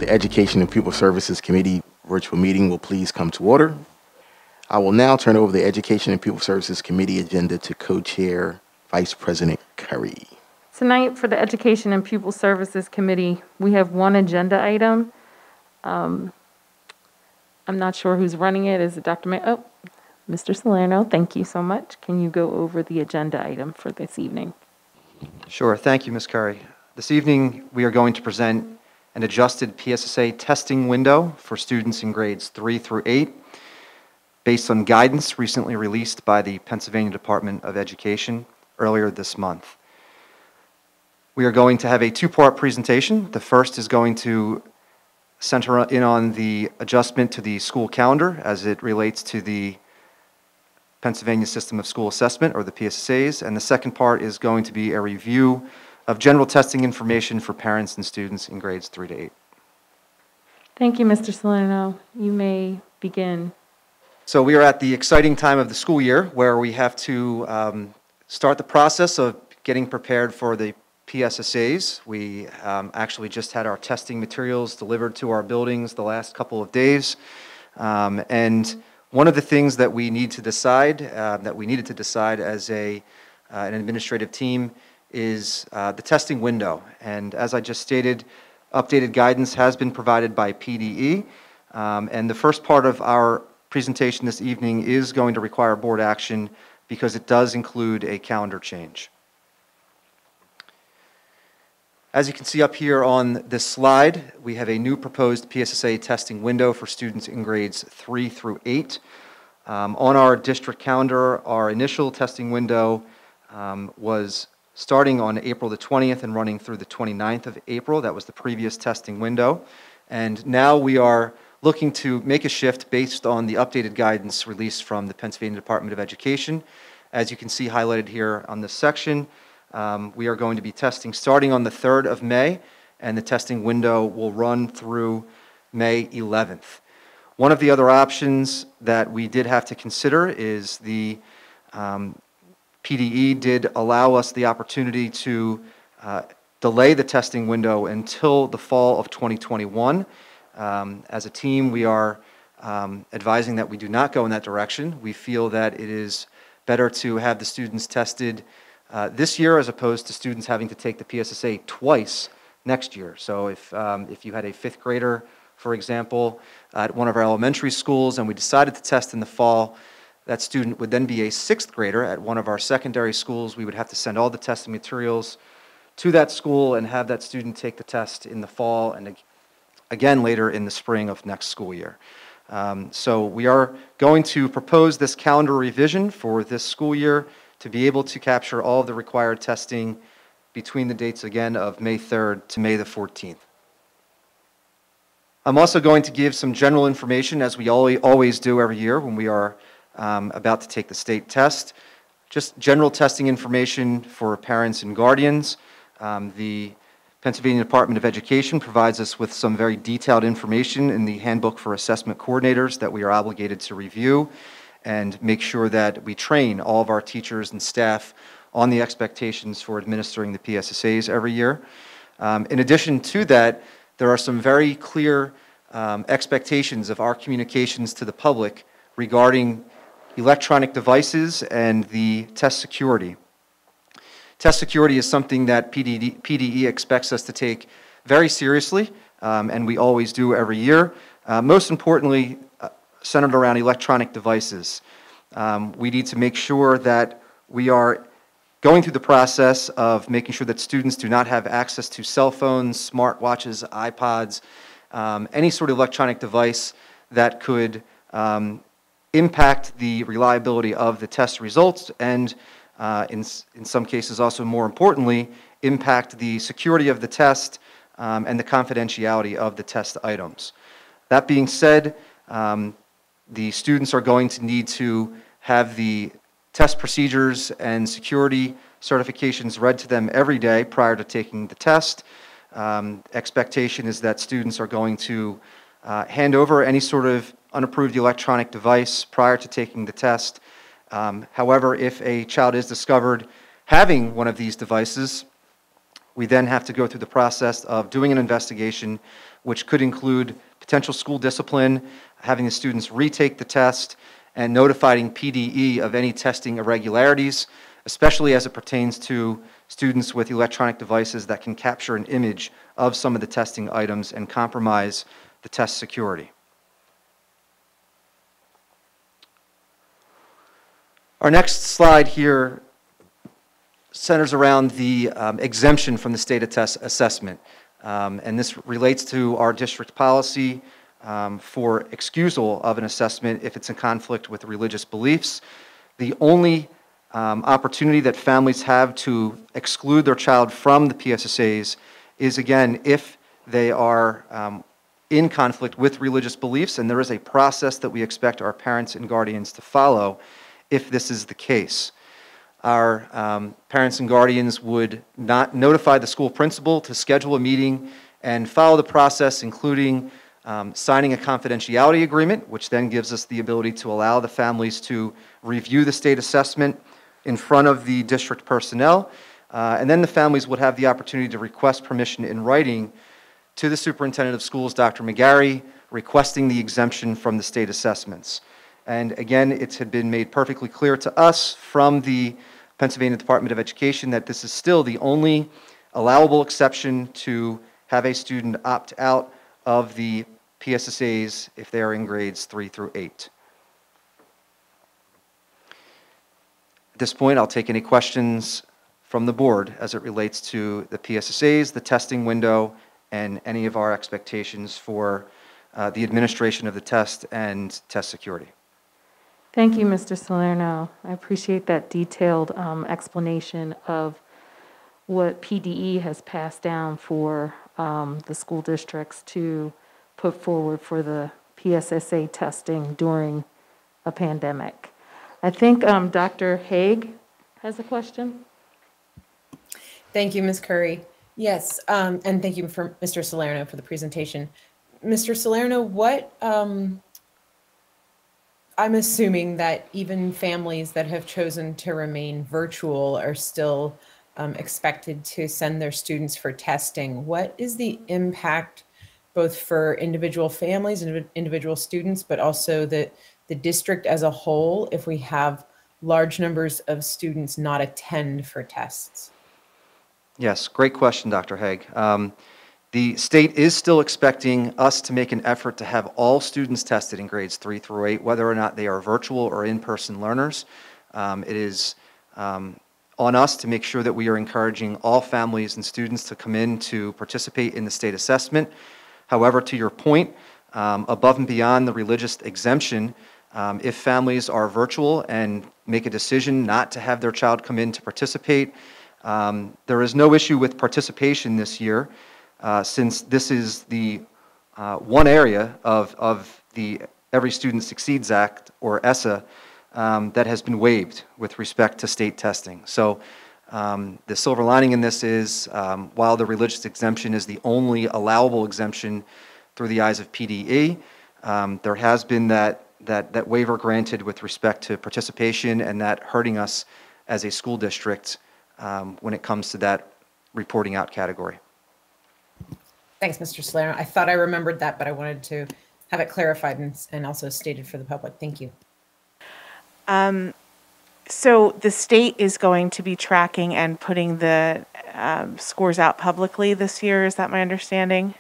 the Education and Pupil Services Committee virtual meeting will please come to order. I will now turn over the Education and Pupil Services Committee agenda to Co-Chair Vice President Curry. Tonight for the Education and Pupil Services Committee, we have one agenda item. I'm not sure who's running it. Is it Dr. May? Oh, Mr. Salerno, thank you so much. Can you go over the agenda item for this evening? Sure. Thank you, Ms. Curry. This evening, we are going to present an adjusted PSSA testing window for students in grades 3 through 8 based on guidance recently released by the Pennsylvania Department of Education earlier this month. We are going to have a two-part presentation. The first is going to center in on the adjustment to the school calendar as it relates to the Pennsylvania System of School Assessment, or the PSSAs, and the second part is going to be a review of general testing information for parents and students in grades 3 to 8. Thank you, Mr. Salerno. You may begin. So we are at the exciting time of the school year where we have to start the process of getting prepared for the PSSAs. We actually just had our testing materials delivered to our buildings the last couple of days, and one of the things that we need to decide, that we needed to decide as an administrative team, is the testing window. And as I just stated, updated guidance has been provided by PDE, and the first part of our presentation this evening is going to require board action because it does include a calendar change. As you can see up here on this slide, we have a new proposed PSSA testing window for students in grades 3 through 8. On our district calendar, our initial testing window was starting on April the 20th and running through the 29th of April. That was the previous testing window. And now we are looking to make a shift based on the updated guidance released from the Pennsylvania Department of Education. As you can see highlighted here on this section, we are going to be testing starting on the 3rd of May, and the testing window will run through May 11th. One of the other options that we did have to consider is the PDE did allow us the opportunity to delay the testing window until the fall of 2021. As a team, we are advising that we do not go in that direction. We feel that it is better to have the students tested this year as opposed to students having to take the PSSA twice next year. So if you had a 5th grader, for example, at one of our elementary schools and we decided to test in the fall, that student would then be a 6th grader at one of our secondary schools. We would have to send all the testing materials to that school and have that student take the test in the fall and again later in the spring of next school year. So we are going to propose this calendar revision for this school year to be able to capture all of the required testing between the dates again of May 3rd to May the 14th. I'm also going to give some general information, as we always do every year when we are about to take the state test. Just general testing information for parents and guardians. The Pennsylvania Department of Education provides us with some very detailed information in the Handbook for Assessment Coordinators that we are obligated to review and make sure that we train all of our teachers and staff on the expectations for administering the PSSAs every year. In addition to that, there are some very clear expectations of our communications to the public regarding electronic devices and the test security. Test security is something that PDE expects us to take very seriously, and we always do every year. Most importantly, centered around electronic devices. We need to make sure that we are going through the process of making sure that students do not have access to cell phones, smartwatches, iPods, any sort of electronic device that could impact the reliability of the test results and in some cases also more importantly, impact the security of the test and the confidentiality of the test items. That being said, the students are going to need to have the test procedures and security certifications read to them every day prior to taking the test. Expectation is that students are going to hand over any sort of unapproved electronic device prior to taking the test. However, if a child is discovered having one of these devices, we then have to go through the process of doing an investigation which could include potential school discipline, having the students retake the test, and notifying PDE of any testing irregularities, especially as it pertains to students with electronic devices that can capture an image of some of the testing items and compromise the test security. Our next slide here centers around the exemption from the state assessment. And this relates to our district policy for excusal of an assessment if it's in conflict with religious beliefs. The only opportunity that families have to exclude their child from the PSSAs is, again, if they are in conflict with religious beliefs, and there is a process that we expect our parents and guardians to follow if this is the case. Our parents and guardians would not notify the school principal to schedule a meeting and follow the process, including signing a confidentiality agreement, which then gives us the ability to allow the families to review the state assessment in front of the district personnel. And then the families would have the opportunity to request permission in writing to the superintendent of schools, Dr. McGarry, requesting the exemption from the state assessments. And again, it had been made perfectly clear to us from the Pennsylvania Department of Education that this is still the only allowable exception to have a student opt out of the PSSAs if they are in grades 3 through 8. At this point, I'll take any questions from the board as it relates to the PSSAs, the testing window, and any of our expectations for the administration of the test and test security. Thank you, Mr. Salerno. I appreciate that detailed explanation of what PDE has passed down for the school districts to put forward for the PSSA testing during a pandemic. I think Dr. Haig has a question. Thank you, Ms. Curry. Yes, and thank you for Mr. Salerno for the presentation. Mr. Salerno, what I'm assuming that even families that have chosen to remain virtual are still expected to send their students for testing. What is the impact both for individual families and individual students, but also the district as a whole if we have large numbers of students not attend for tests? Yes, great question, Dr. Haig. The state is still expecting us to make an effort to have all students tested in grades 3 through 8, whether or not they are virtual or in-person learners. It is on us to make sure that we are encouraging all families and students to come in to participate in the state assessment. However, to your point, above and beyond the religious exemption, if families are virtual and make a decision not to have their child come in to participate, there is no issue with participation this year. Since this is the one area of the Every Student Succeeds Act, or ESSA, that has been waived with respect to state testing. So the silver lining in this is, while the religious exemption is the only allowable exemption through the eyes of PDE, there has been that waiver granted with respect to participation, and that hurting us as a school district when it comes to that reporting out category. Thanks, Mr. Salerno. I thought I remembered that, but I wanted to have it clarified and also stated for the public. Thank you. So the state is going to be tracking and putting the scores out publicly this year. Is that my understanding?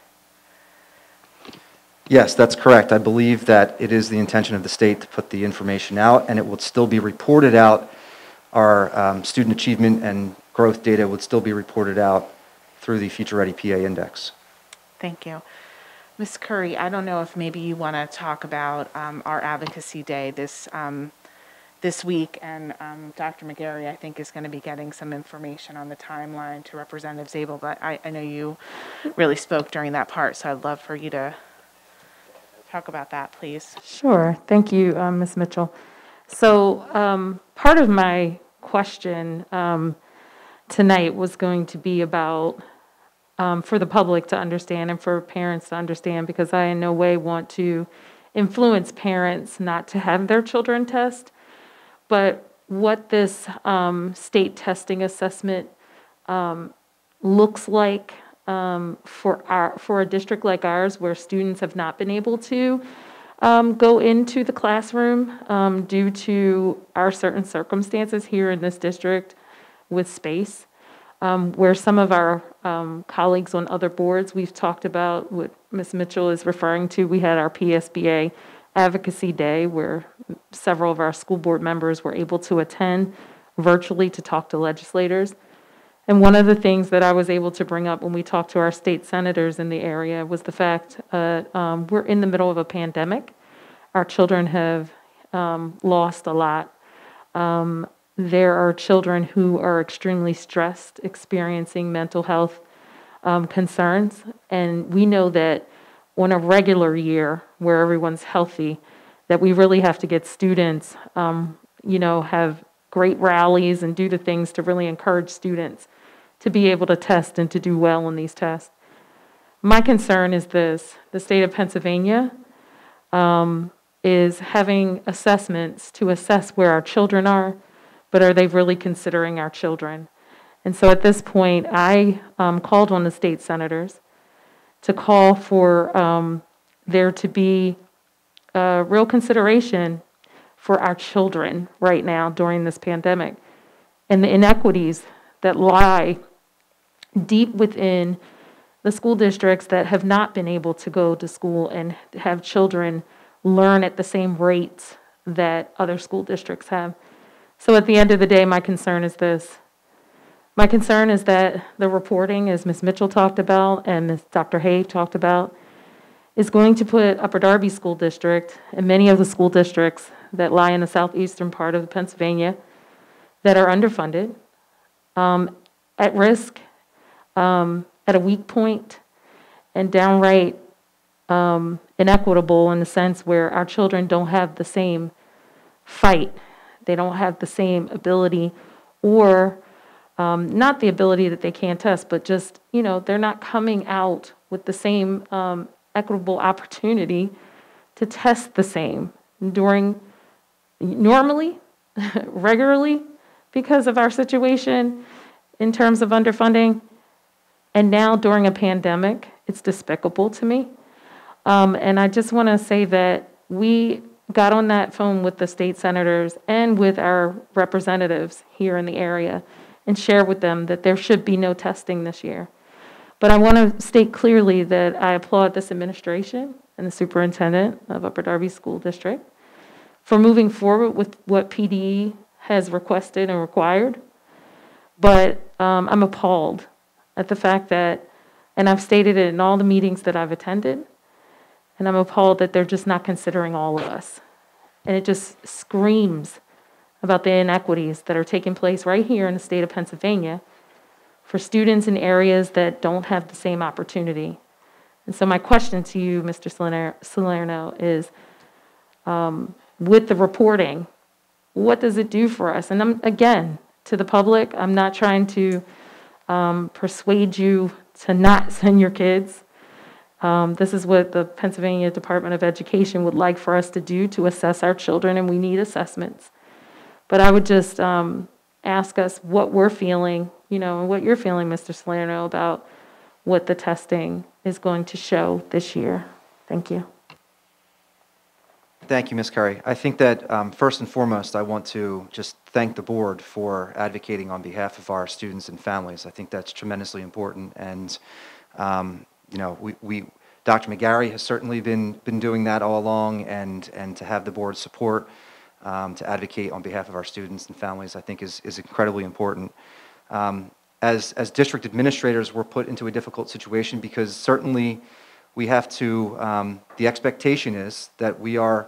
Yes, that's correct. I believe that it is the intention of the state to put the information out, and it will still be reported out. Our student achievement and growth data would still be reported out through the Future Ready PA Index. Thank you. Ms. Curry, I don't know if maybe you want to talk about our Advocacy Day this week, and Dr. McGarry, I think, is going to be getting some information on the timeline to Representative Zabel, but I know you really spoke during that part, so I'd love for you to talk about that, please. Sure. Thank you, Ms. Mitchell. So part of my question tonight was going to be about for the public to understand and for parents to understand, because I in no way want to influence parents not to have their children test, but what this state testing assessment looks like for a district like ours where students have not been able to go into the classroom due to our certain circumstances here in this district with space. Where some of our colleagues on other boards, we've talked about what Ms. Mitchell is referring to. We had our PSBA Advocacy Day where several of our school board members were able to attend virtually to talk to legislators. And one of the things that I was able to bring up when we talked to our state senators in the area was the fact we're in the middle of a pandemic. Our children have lost a lot. There are children who are extremely stressed, experiencing mental health concerns. And we know that on a regular year where everyone's healthy, that we really have to get students, have great rallies and do the things to really encourage students to be able to test and to do well in these tests. My concern is this: the state of Pennsylvania is having assessments to assess where our children are, but are they really considering our children? And so at this point, I called on the state senators to call for there to be real consideration for our children right now during this pandemic and the inequities that lie deep within the school districts that have not been able to go to school and have children learn at the same rates that other school districts have. So at the end of the day, my concern is this. My concern is that the reporting, as Ms. Mitchell talked about and Ms. Dr. Hay talked about, is going to put Upper Darby School District and many of the school districts that lie in the southeastern part of Pennsylvania that are underfunded, at risk, at a weak point, and downright inequitable in the sense where our children don't have the same fight. They don't have the same ability, or not the ability that they can't test, but just, they're not coming out with the same equitable opportunity to test the same normally, regularly, because of our situation in terms of underfunding. And now during a pandemic, it's despicable to me. And I just want to say that we got on that phone with the state senators and with our representatives here in the area and share with them that there should be no testing this year. But I want to state clearly that I applaud this administration and the superintendent of Upper Darby School District for moving forward with what PDE has requested and required. But I'm appalled at the fact that, and I've stated it in all the meetings that I've attended, and I'm appalled that they're just not considering all of us. And it just screams about the inequities that are taking place right here in the state of Pennsylvania for students in areas that don't have the same opportunity. And so my question to you, Mr. Salerno, is with the reporting, what does it do for us? And again, to the public, I'm not trying to persuade you to not send your kids. This is what the Pennsylvania Department of Education would like for us to do to assess our children, and we need assessments. But I would just ask us what we're feeling, and what you're feeling, Mr. Salerno, about what the testing is going to show this year. Thank you. Thank you, Ms. Curry. I think that first and foremost, I want to just thank the board for advocating on behalf of our students and families. I think that's tremendously important. And, Dr. McGarry has certainly been doing that all along, and to have the board's support to advocate on behalf of our students and families, I think is incredibly important. As district administrators, we're put into a difficult situation because certainly we have to, the expectation is that we are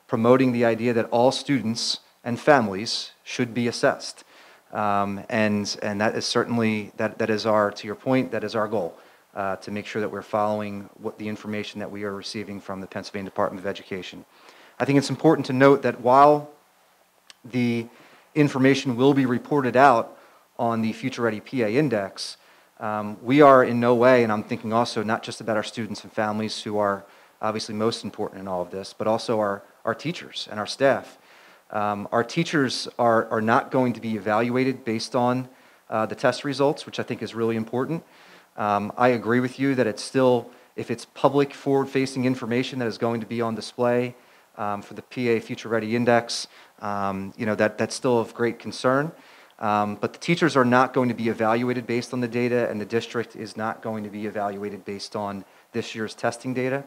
promoting the idea that all students and families should be assessed. And that is certainly, that is our, to your point, that is our goal, to make sure that we're following what the information that we are receiving from the Pennsylvania Department of Education. I think it's important to note that while the information will be reported out on the Future Ready PA Index, we are in no way, and I'm thinking also not just about our students and families who are obviously most important in all of this, but also our teachers and our staff. Our teachers are not going to be evaluated based on the test results, which I think is really important. I agree with you that it's still, if it's public forward-facing information that is going to be on display for the PA Future Ready Index, that's still of great concern. But the teachers are not going to be evaluated based on the data, and the district is not going to be evaluated based on this year's testing data.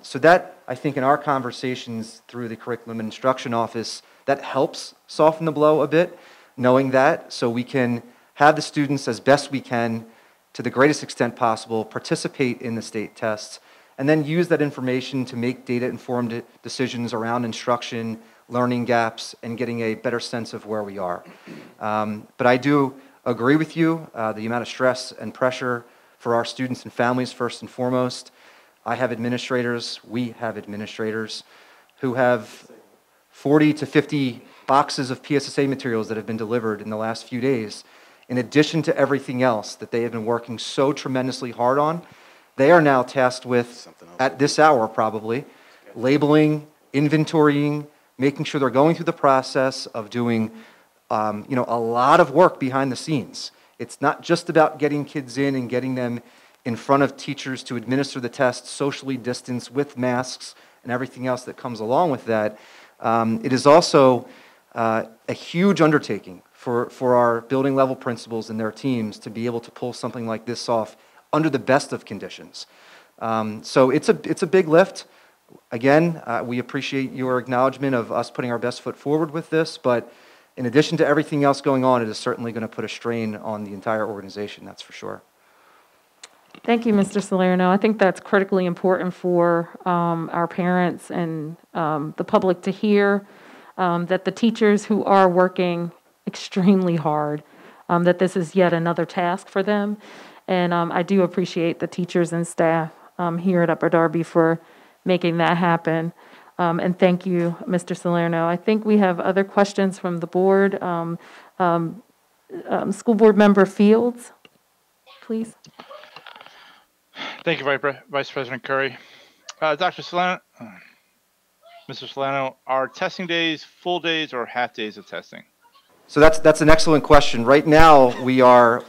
So that, I think, in our conversations through the Curriculum and Instruction Office, that helps soften the blow a bit, knowing that, so we can have the students as best we can, to the greatest extent possible, participate in the state tests, and then use that information to make data-informed decisions around instruction, learning gaps, and getting a better sense of where we are. But I do agree with you, the amount of stress and pressure for our students and families, first and foremost. I have administrators, we have administrators, who have 40 to 50 boxes of PSSA materials that have been delivered in the last few days, in addition to everything else that they have been working so tremendously hard on. They are now tasked with, at this hour probably, labeling, inventorying, making sure they're going through the process of doing a lot of work behind the scenes. It's not just about getting kids in and getting them in front of teachers to administer the test, socially distanced with masks and everything else that comes along with that. It is also a huge undertaking for our building level principals and their teams to be able to pull something like this off under the best of conditions. So it's a big lift. Again, we appreciate your acknowledgement of us putting our best foot forward with this, but in addition to everything else going on, it is certainly going to put a strain on the entire organization, that's for sure. Thank you, Mr. Salerno. I think that's critically important for our parents and the public to hear, that the teachers who are working extremely hard, that this is yet another task for them. And I do appreciate the teachers and staff here at Upper Darby for making that happen. And thank you, Mr. Salerno. I think we have other questions from the board. School Board Member Fields, please. Thank you, Vice President Curry. Dr. Salerno, Mr. Salerno, are testing days full days or half days of testing? So that's an excellent question. Right now, we are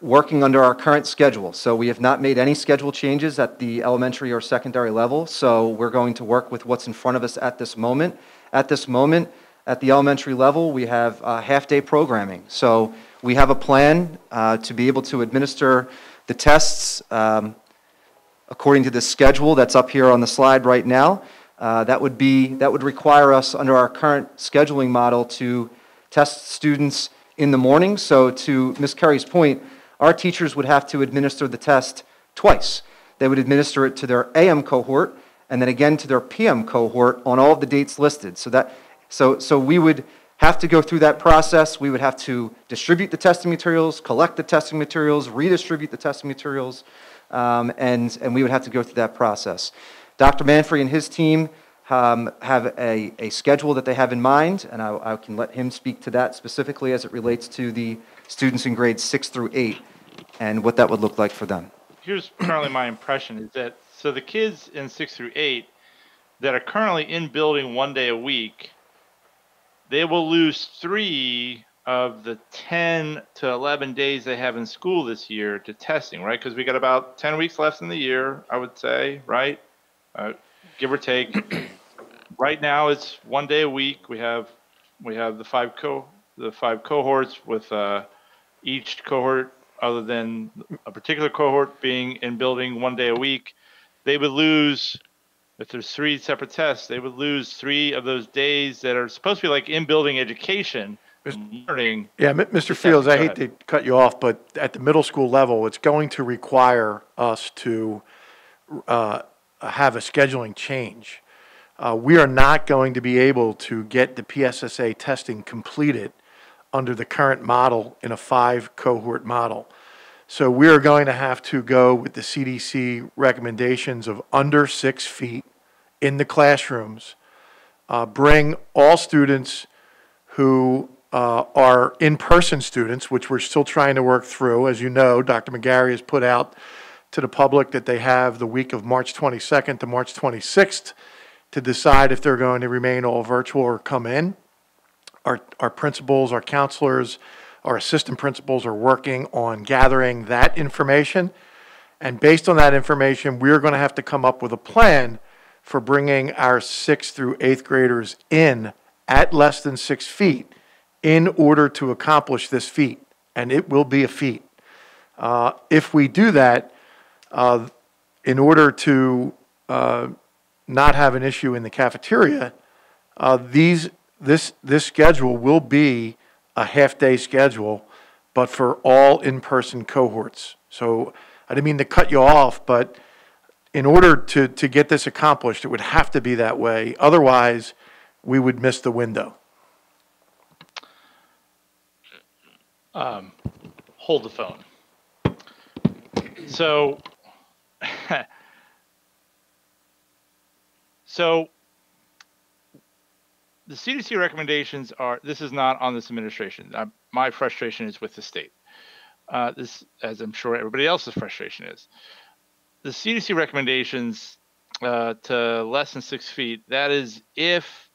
working under our current schedule. So we have not made any schedule changes at the elementary or secondary level. So we're going to work with what's in front of us at this moment. At this moment, at the elementary level, we have half-day programming. So we have a plan to be able to administer the tests according to the schedule that's up here on the slide right now. That would require us under our current scheduling model to test students in the morning. So to Ms. Curry's point, our teachers would have to administer the test twice. They would administer it to their AM cohort and then again to their PM cohort on all of the dates listed. So we would have to go through that process. We would have to distribute the testing materials, collect the testing materials, redistribute the testing materials, and we would have to go through that process. Dr. Manfrey and his team have a schedule that they have in mind, and I can let him speak to that specifically as it relates to the students in grades 6 through 8 and what that would look like for them. Here's currently my impression is that, so the kids in 6 through 8 that are currently in building 1 day a week, they will lose 3 of the 10 to 11 days they have in school this year to testing, right? Because we got about 10 weeks left in the year, I would say, right? Give or take. Right now, it's 1 day a week. We have the five cohorts with each cohort, other than a particular cohort being in building 1 day a week. They would lose, if there's 3 separate tests, they would lose 3 of those days that are supposed to be like in building education, learning. Yeah, Mr. Fields, I hate to cut you off, but at the middle school level, it's going to require us to have a scheduling change. We are not going to be able to get the PSSA testing completed under the current model in a 5-cohort model. So we are going to have to go with the CDC recommendations of under 6 feet in the classrooms, bring all students who are in-person students, which we're still trying to work through. As you know, Dr. McGarry has put out to the public that they have the week of March 22nd to March 26th to decide if they're going to remain all virtual or come in. Our principals, our counselors Our assistant principals are working on gathering that information. And based on that information, we're going to have to come up with a plan for bringing our 6th through 8th graders in at less than 6 feet in order to accomplish this feat. And it will be a feat. If we do that, in order to not have an issue in the cafeteria, this schedule will be a half-day schedule, but for all in-person cohorts. So I didn't mean to cut you off, but in order to get this accomplished, it would have to be that way. Otherwise, we would miss the window. Hold the phone. So, the CDC recommendations are, this is not on this administration. My frustration is with the state. This, as I'm sure everybody else's frustration is. The CDC recommendations to less than 6 feet, that is if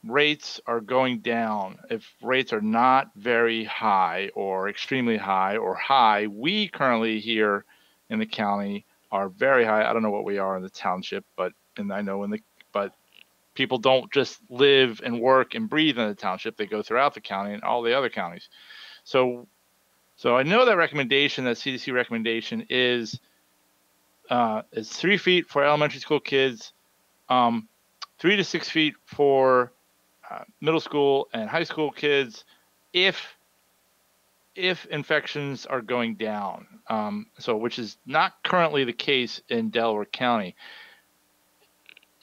rates are going down. If rates are not very high or extremely high or high, we currently here in the county are very high. I don't know what we are in the township, but people don't just live and work and breathe in the township. They go throughout the county and all the other counties. So I know that recommendation, that CDC recommendation is 3 feet for elementary school kids, 3 to 6 feet for middle school and high school kids, if infections are going down. Which is not currently the case in Delaware County.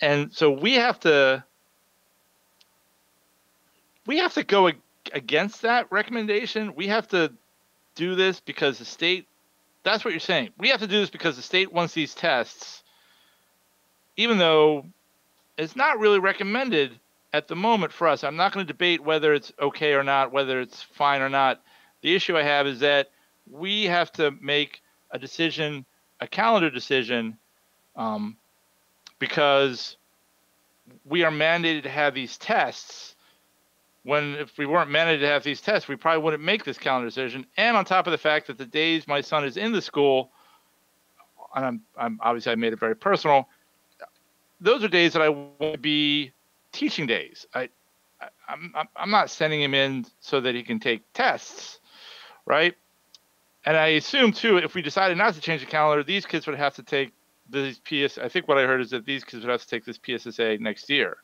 And so we have to go against that recommendation. We have to do this because the state, that's what you're saying. We have to do this because the state wants these tests, even though it's not really recommended at the moment for us. I'm not going to debate whether it's okay or not, whether it's fine or not. The issue I have is that we have to make a decision, a calendar decision, because we are mandated to have these tests, when if we weren't mandated to have these tests, we probably wouldn't make this calendar decision. And on top of the fact that the days my son is in the school, and I'm obviously I made it very personal, those are days that I want to be teaching days. I'm not sending him in so that he can take tests, right? And I assume too, if we decided not to change the calendar, these kids would have to take these I think what I heard is that these kids would have to take this PSSA next year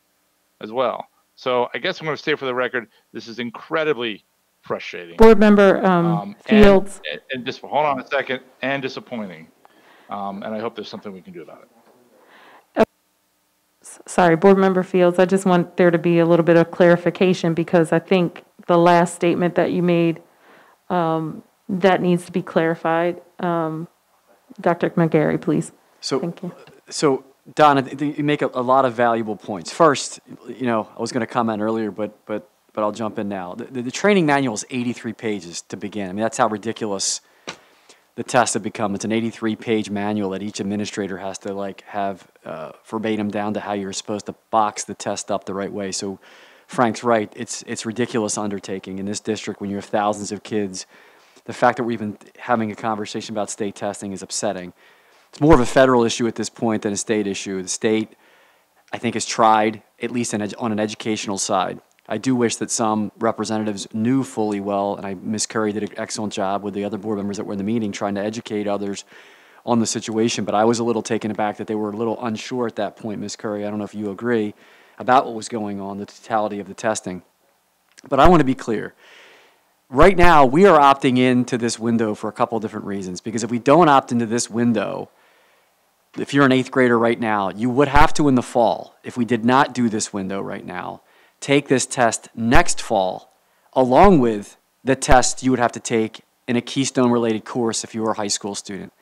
as well. So I guess I'm going to state for the record, this is incredibly frustrating. Board Member Fields. And just hold on a second, and disappointing. And I hope there's something we can do about it. Sorry, Board Member Fields, I just want there to be a little bit of clarification, because I think the last statement that you made, that needs to be clarified. Dr. McGarry, please. Thank you. So, Don, I think you make a lot of valuable points. First, I was going to comment earlier, but I'll jump in now. The training manual is 83 pages to begin. I mean, that's how ridiculous the tests have become. It's an 83-page manual that each administrator has to have verbatim down to how you're supposed to box the test up the right way. So Frank's right. It's ridiculous undertaking in this district when you have thousands of kids. The fact that we're even having a conversation about state testing is upsetting. It's more of a federal issue at this point than a state issue. The state, I think, has tried, at least on an educational side. I do wish that some representatives knew fully well, and Ms. Curry did an excellent job with the other board members that were in the meeting trying to educate others on the situation, but I was a little taken aback that they were a little unsure at that point, Ms. Curry. I don't know if you agree about what was going on, the totality of the testing. But I want to be clear. Right now, we are opting into this window for a couple of different reasons, because if we don't opt into this window, if you're an 8th grader right now, you would have to in the fall, if we did not do this window right now, take this test next fall, along with the test you would have to take in a Keystone-related course if you were a high school student.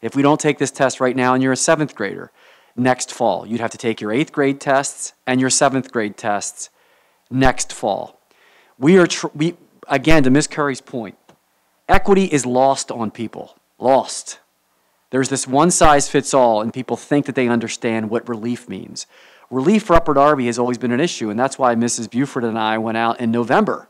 If we don't take this test right now and you're a 7th grader, next fall, you'd have to take your 8th grade tests and your 7th grade tests next fall. Again, to Ms. Curry's point, equity is lost on people, lost. There's this one-size-fits-all, and people think that they understand what relief means. Relief for Upper Darby has always been an issue, and that's why Mrs. Buford and I went out in November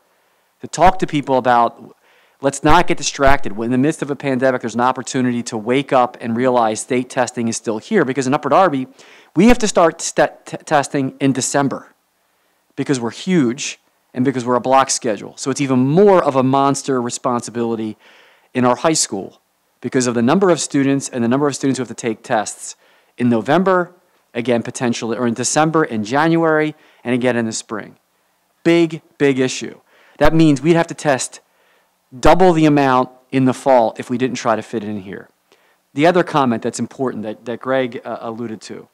to talk to people about, let's not get distracted. When in the midst of a pandemic, there's an opportunity to wake up and realize state testing is still here, because in Upper Darby, we have to start testing in December because we're huge and because we're a block schedule. So it's even more of a monster responsibility in our high school because of the number of students and the number of students who have to take tests in November, again, potentially, or in December and January, and again in the spring. Big, big issue. That means we'd have to test double the amount in the fall if we didn't try to fit it in here. The other comment that's important that Greg alluded to,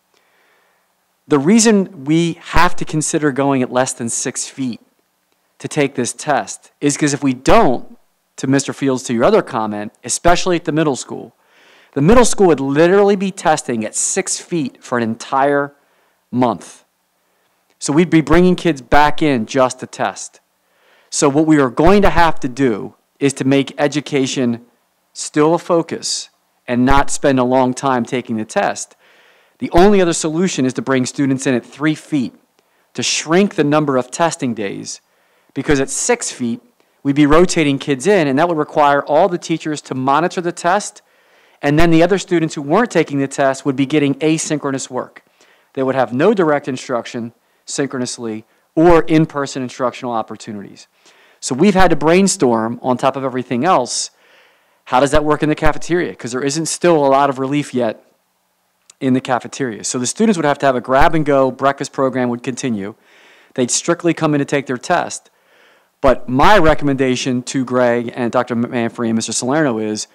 the reason we have to consider going at less than 6 feet to take this test is because if we don't, to Mr. Fields, to your other comment, especially at the middle school would literally be testing at 6 feet for an entire month. So we'd be bringing kids back in just to test. So what we are going to have to do is to make education still a focus and not spend a long time taking the test. The only other solution is to bring students in at 3 feet, to shrink the number of testing days, because at 6 feet, we'd be rotating kids in, and that would require all the teachers to monitor the test, and then the other students who weren't taking the test would be getting asynchronous work. They would have no direct instruction synchronously or in-person instructional opportunities. So we've had to brainstorm, on top of everything else, how does that work in the cafeteria? Because there isn't still a lot of relief yet in the cafeteria. So the students would have to have a grab-and-go breakfast program would continue. They'd strictly come in to take their test. But my recommendation to Greg and Dr. Manfrey and Mr. Salerno is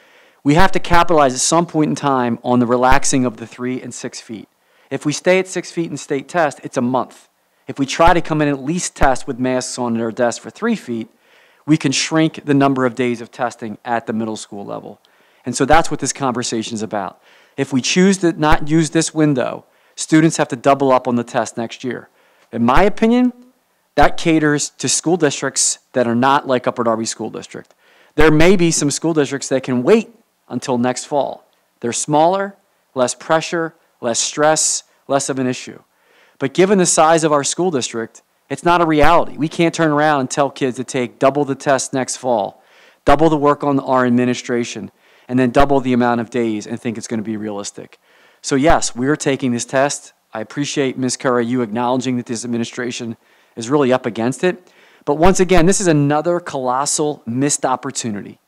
we have to capitalize at some point in time on the relaxing of the 3 and 6 feet. If we stay at 6 feet in state test, it's a month. If we try to come in and at least test with masks on their desk for 3 feet, we can shrink the number of days of testing at the middle school level. And so that's what this conversation is about. If we choose to not use this window, students have to double up on the test next year. In my opinion, that caters to school districts that are not like Upper Darby School District. There may be some school districts that can wait until next fall. They're smaller, less pressure, less stress, less of an issue. But given the size of our school district, it's not a reality. We can't turn around and tell kids to take double the test next fall, double the work on our administration, and then double the amount of days and think it's going to be realistic. So yes, we're taking this test. I appreciate, Ms. Curry, you acknowledging that this administration is really up against it. But once again, this is another colossal missed opportunity.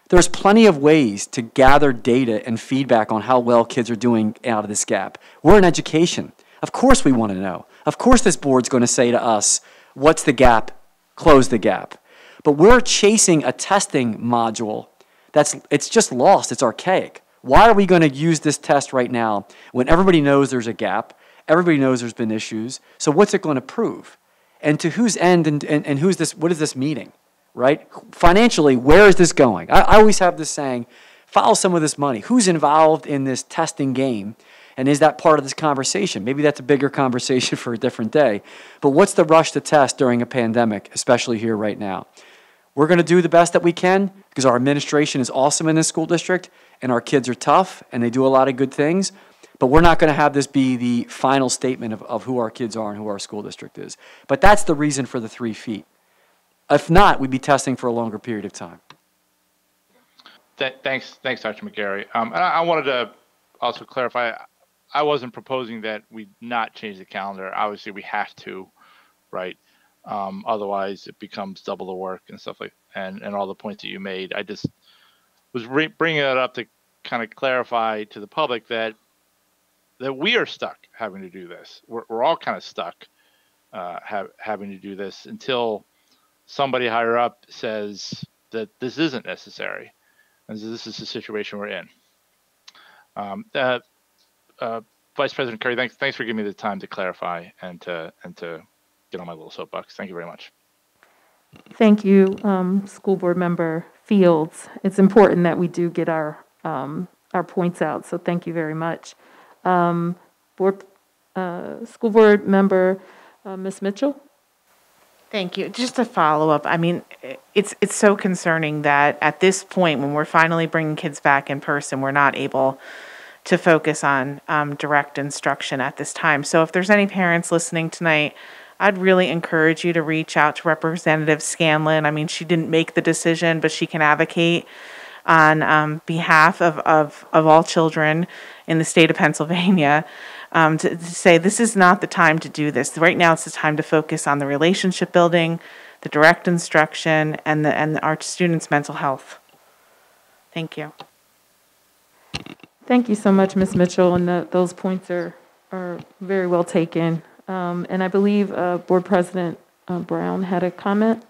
There's plenty of ways to gather data and feedback on how well kids are doing out of this gap. We're in education. Of course we want to know. Of course this board's going to say to us, what's the gap? Close the gap. But we're chasing a testing module it's just lost. It's archaic. Why are we going to use this test right now when everybody knows there's a gap? Everybody knows there's been issues. So what's it going to prove? And to whose end and who's this? What is this meeting, right? Financially, where is this going? I always have this saying, follow some of this money. Who's involved in this testing game? And is that part of this conversation? Maybe that's a bigger conversation for a different day. But what's the rush to test during a pandemic, especially here right now? We're going to do the best that we can because our administration is awesome in this school district and our kids are tough and they do a lot of good things. But we're not going to have this be the final statement of who our kids are and who our school district is. But that's the reason for the 3 feet. If not, we'd be testing for a longer period of time. Thanks, Dr. McGarry. And I wanted to also clarify, I wasn't proposing that we not change the calendar. Obviously, we have to, right? Otherwise, it becomes double the work and stuff and all the points that you made. I just was bringing it up to kind of clarify to the public that we are stuck having to do this. We're all kind of stuck having to do this until somebody higher up says that this isn't necessary, and this is the situation we're in. Vice President Curry, thanks for giving me the time to clarify and to get on my little soapbox. Thank you very much. Thank you, School Board Member Fields. It's important that we do get our points out, so thank you very much. School Board Member Ms. Mitchell. Thank you. Just to follow up, I mean, it's so concerning that at this point, when we're finally bringing kids back in person, we're not able to focus on direct instruction at this time. So if there's any parents listening tonight I'd really encourage you to reach out to Representative Scanlon. I mean, she didn't make the decision, but she can advocate on behalf of all children in the state of Pennsylvania to say this is not the time to do this. Right now, it's the time to focus on the relationship building, the direct instruction, and our students' mental health. Thank you. Thank you so much, Ms. Mitchell, and those points are very well taken. And I believe Board President Brown had a comment.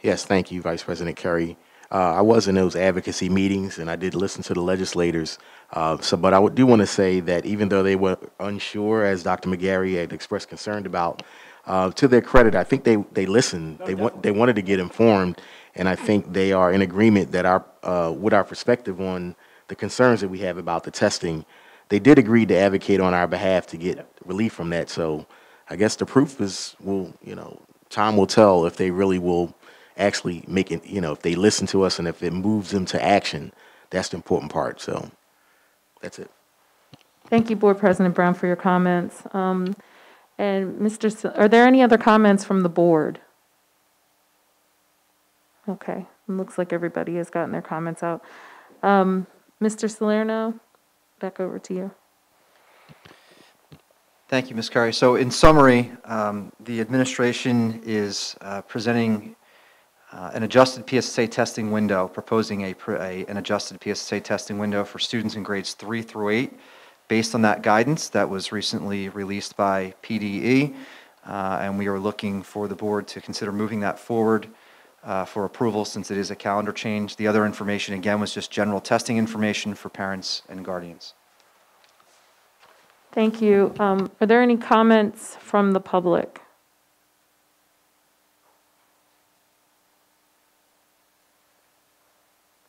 Yes, thank you, Vice President Curry. I was in those advocacy meetings, and I did listen to the legislators. But I do want to say that even though they were unsure, as Dr. McGarry had expressed concern about, to their credit, I think they listened. They wanted to get informed, and I think they are in agreement that with our perspective on the concerns that we have about the testing. They did agree to advocate on our behalf to get relief from that. So I guess the proof is, time will tell if they really will actually make it, if they listen to us and if it moves them to action. That's the important part. So that's it. Thank you, Board President Brown, for your comments. And are there any other comments from the board? Okay, it looks like everybody has gotten their comments out. Mr. Salerno, back over to you. Thank you, Ms. Curry. So in summary, the administration is presenting an adjusted PSSA testing window, proposing an adjusted PSSA testing window for students in grades 3 through 8, based on that guidance that was recently released by PDE, and we are looking for the board to consider moving that forward for approval since it is a calendar change. The other information, again, was just general testing information for parents and guardians. Thank you. Are there any comments from the public?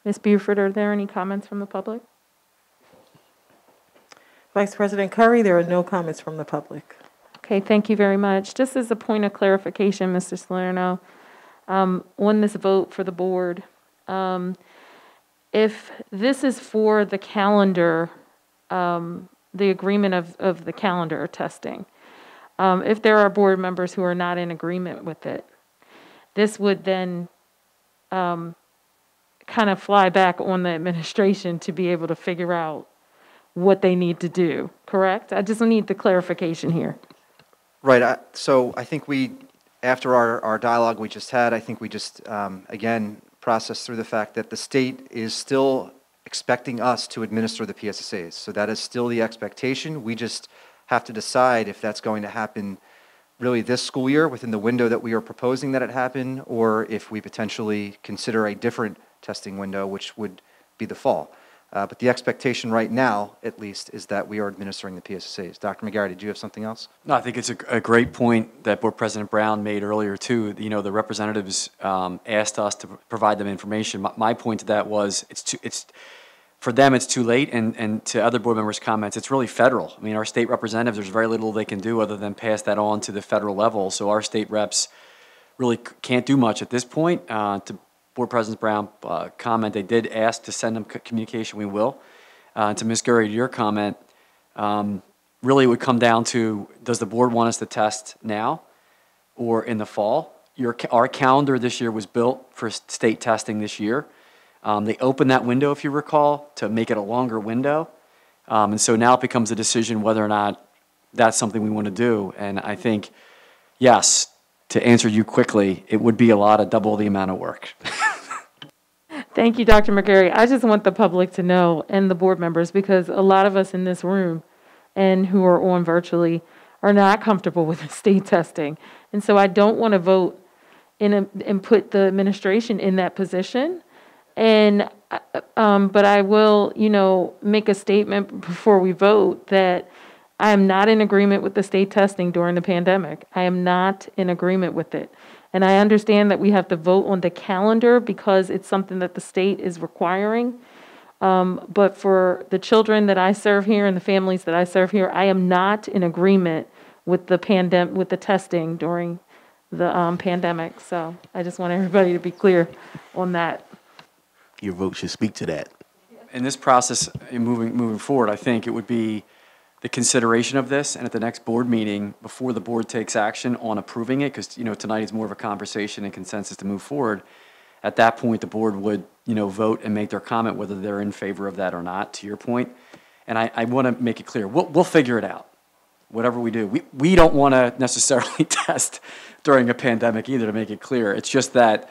Ms. Buford, are there any comments from the public? Vice President Curry, there are no comments from the public. Okay, thank you very much. Just as a point of clarification, Mr. Salerno, on this vote for the board, if this is for the calendar, the agreement of the calendar testing, if there are board members who are not in agreement with it, this would then kind of fly back on the administration to be able to figure out what they need to do, correct? I just need the clarification here. Right. So I think after our dialogue we just had, I think we just, again, processed through the fact that the state is still expecting us to administer the PSSAs. So that is still the expectation. We just have to decide if that's going to happen really this school year within the window that we are proposing that it happen, or if we potentially consider a different testing window, which would be the fall. But the expectation right now, at least, is that we are administering the PSSAs. Dr. McGarry, did you have something else? No, I think it's a great point that Board President Brown made earlier, too. The representatives asked us to provide them information. My point to that was for them, it's too late, and to other board members' comments, it's really federal. I mean, our state representatives, there's very little they can do other than pass that on to the federal level. So our state reps really can't do much at this point. To Board President Brown comment, they did ask to send them communication. We will. To Ms. Gurry, to your comment, really it would come down to, does the board want us to test now or in the fall? Our calendar this year was built for state testing this year. They opened that window, if you recall, to make it a longer window. And so now it becomes a decision whether or not that's something we want to do. And I think, yes, to answer you quickly, it would be a lot of double the amount of work. Thank you, Dr. McGarry. I just want the public to know, and the board members, because a lot of us in this room and who are on virtually are not comfortable with the state testing. And so I don't want to vote and put the administration in that position. And but I will, make a statement before we vote that I am not in agreement with the state testing during the pandemic. I am not in agreement with it. And I understand that we have to vote on the calendar because it's something that the state is requiring. But for the children that I serve here and the families that I serve here, I am not in agreement with the testing during the pandemic. So I just want everybody to be clear on that. Your vote should speak to that. In this process, moving forward, I think it would be the consideration of this, and at the next board meeting, before the board takes action on approving it, because, tonight is more of a conversation and consensus to move forward, at that point, the board would, vote and make their comment whether they're in favor of that or not, to your point. And I want to make it clear, we'll figure it out, whatever we do. We don't want to necessarily test during a pandemic either, to make it clear. It's just that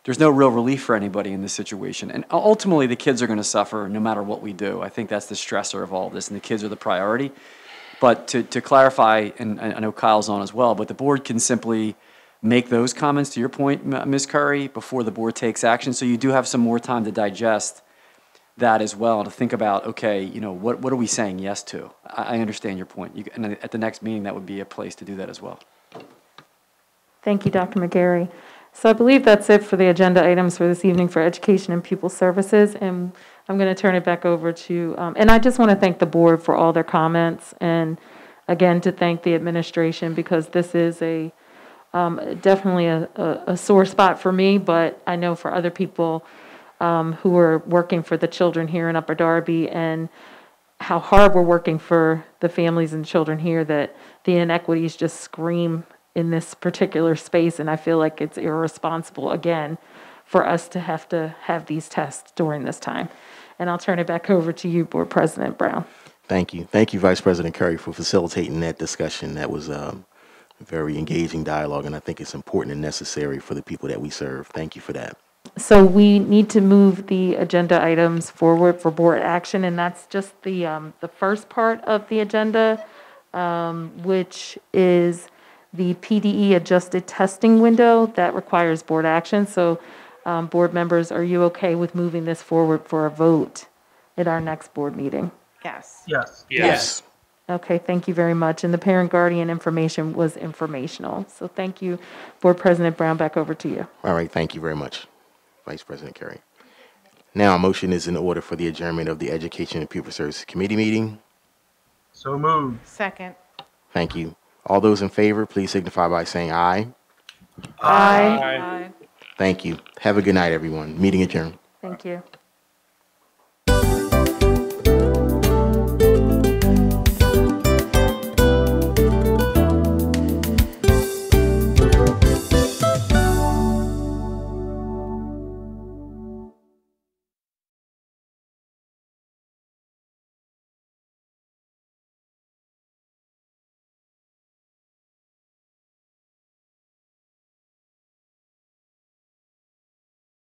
there's no real relief for anybody in this situation. And ultimately, the kids are going to suffer no matter what we do. I think that's the stressor of all this, and the kids are the priority. But to clarify, and I know Kyle's on as well, but the board can simply make those comments, to your point, Ms. Curry, before the board takes action. So you do have some more time to digest that as well, to think about, okay, what are we saying yes to? I understand your point. And at the next meeting, that would be a place to do that as well. Thank you, Dr. McGarry. So I believe that's it for the agenda items for this evening for Education and Pupil Services. And I'm going to turn it back over to, and I just want to thank the board for all their comments. And again, to thank the administration, because this is definitely a sore spot for me, but I know for other people who are working for the children here in Upper Darby, and how hard we're working for the families and children here, that the inequities just scream in this particular space, and I feel like it's irresponsible, again, for us to have these tests during this time. And I'll turn it back over to you, Board President Brown. Thank you. Thank you, Vice President Curry, for facilitating that discussion. That was a very engaging dialogue, and I think it's important and necessary for the people that we serve. Thank you for that. So we need to move the agenda items forward for board action, and that's just the first part of the agenda, which is the PDE adjusted testing window that requires board action. So board members, are you okay with moving this forward for a vote at our next board meeting? Yes. Yes. Okay, thank you very much. And the parent guardian information was informational. So thank you, Board President Brown, back over to you. All right. Thank you very much, Vice President Curry. Now, a motion is in order for the adjournment of the Education and Pupil Services Committee meeting. So moved. Second. Thank you. All those in favor, please signify by saying aye. Aye. Thank you. Have a good night, everyone. Meeting adjourned. Thank you.